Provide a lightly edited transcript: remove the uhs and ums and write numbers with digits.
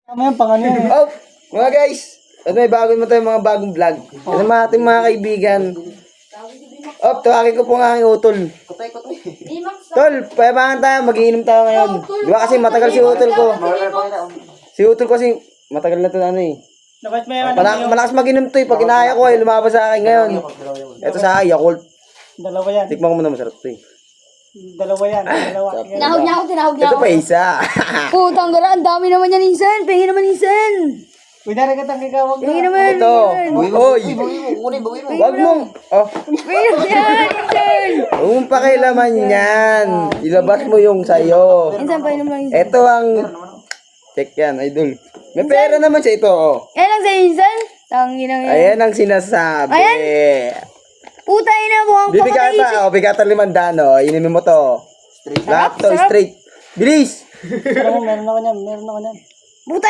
Tama yan, pang ano yan. Oh, mga guys. At may bago mo tayo mga bagong vlog. Ito mga ating mga kaibigan. Oh, tawagin ko po ang aking utol. Tol, payabangan tayo. Mag-iinom tayo ngayon. Di ba kasi matagal si utol ko. Si utol ko kasi matagal na ito ano eh. Dapat may ano. Malakas mag-inom to eh. Pag inaya ko ay lumabas sa akin ngayon. Ito sa akin, Yakult. Dalawa yan. Tikman ko muna, masarap to eh. Dalawa yan. Dalawa. Tinahog niya ako. Ito pa isa. Putang gara, ang dami naman yan, Insan. Pengi naman, Insan. Uy, naragatang kikawag Pengi na. naman. Ito. Oy. Wag mong. Oh. Pengi naman yan, Insan. Huwag mong pakialaman yan. Ilabas mo yung sayo. Insan, painom lang, Insan. Ito ang... Check yan, idol. May pera naman siya ito, oh. Yan lang sa Insan. Tangin lang yan. Ayan ang sinasabi. Ayan. Puta ina mo ang Bibigata, oh, bigata 500, oh. Inumin mo to. Lahat to, Sarap. straight. Bilis! Meron ako niyan. Puta